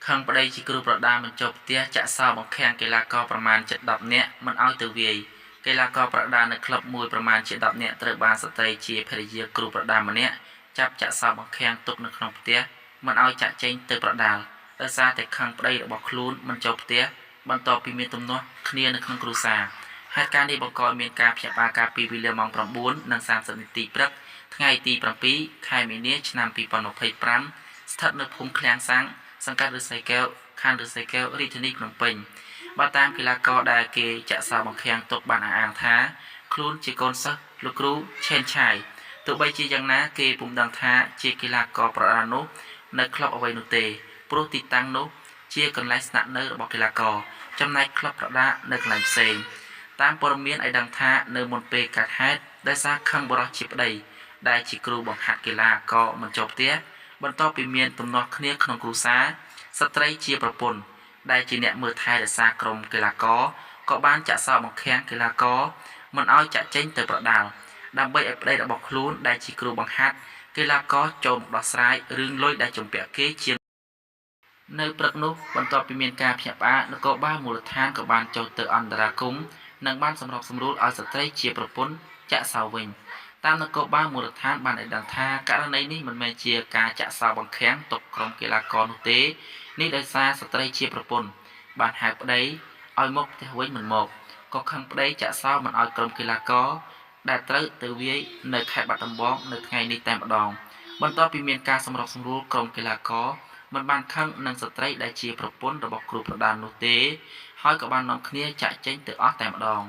ខឹងប្តីជាគ្រូប្រដាមិនចូលផ្ទះចាក់សោបង្ខាំងកីឡាករប្រមាណជិត10នាក់មិនឲ្យទៅវាយកីឡាករប្រដានៅក្លឹបមួយប្រមាណជា10នាក់ត្រូវបានស្ត្រីជាភរិយាគ្រូប្រដាម្នាក់ចាប់ចាក់សោបង្ខាំងទុកនៅក្នុងផ្ទះមិនឲ្យចាក់ចេញទៅប្រដាល់ដោយសារតែខឹងប្តីរបស់ខ្លួនមិនចូលផ្ទះបន្ទាប់ពីមានទំនាស់គ្នានៅក្នុងគ្រួសារហេតុការណ៍នេះបង្កឲ្យមានការភ្ញាក់ផ្អើលការពីវេលាម៉ោង 9:30 នាទីព្រឹកថ្ងៃទី7 ខែមីនា ឆ្នាំ 2025 ស្ថិតនៅភូមិឃ្លាំងសាំងសង្កាត់ឫស្សីកែវខណ្ឌឫស្សីកែវរាជធានីភ្នំពេញបើតាមកីឡាករដែលគេចាក់សោបង្ខាំងទុកបានអះអាងថាខ្លួនជាកូនសិស្សលោកគ្រូឆេនឆាយទោះបីជាយ៉ាងណាគេពុំដឹងថាជាកីឡាករប្រដាល់នោះនៅក្លឹបអ្វីនោះទេព្រោះទីតាំងនោះជាកន្លែងស្នាក់នៅរបស់កីឡាករចំណែកក្លឹបប្រដាល់នៅកន្លែងផ្សេងតាមព័ត៌មានឲ្យដឹងថានៅមុនពេលកើតហេតុដោយសារខឹងបរិសុទ្ធជាប្តីដែលជាគ្រូបង្ហាត់កីឡាក៏មិនចូលផ្ទះបន្ទាប់ពីមានទំនាស់គ្នាក្នុងគ្រួសារស្ត្រីជាប្រពន្ធដែលជាអ្នកមើលថែរក្សាក្រុមកីឡាករក៏បានចាក់សោបង្ខាំងកីឡាករមិនឲ្យចាក់ចេញទៅប្រដាល់ដើម្បីឲ្យប្តីរបស់ខ្លួនដែលជាគ្រូបង្ហាត់កីឡាករចូលមកដោះស្រាយរឿងលុយដែលជំពាក់គេជានៅព្រឹកនោះបន្ទាប់ពីមានការភ្ញាក់ផ្អើលនគរបាលមូលដ្ឋានក៏បានចូលទៅអន្តរាគមន៍និងបានសម្របសម្រួលឲ្យស្ត្រីជាប្រពន្ធចាក់សោវិញតាមនគរបាលមូលដ្ឋានបានឲ្យដឹងថាករណីនេះមិនមែនជាការចាក់សោបង្ខាំងទុកក្រុមកីឡាករនោះទេនេះដោយសារស្ត្រីជាប្រពន្ធបានហៅប្តីឲ្យមកផ្ទះវិញមិនមកក៏ខឹងប្តីចាក់សោមិនឲ្យក្រុមកីឡាករដែលត្រូវទៅវាយនៅខេត្តបាត់ដំបងនៅថ្ងៃនេះតែម្ដងបន្ទាប់ពីមានការសម្របសម្រួលក្រុមកីឡាករមិនបានខឹងនឹងស្ត្រីដែលជាប្រពន្ធរបស់គ្រូប្រដាល់នោះទេហើយក៏បាននាំគ្នាចាក់ចេញទៅអស់តែម្ដង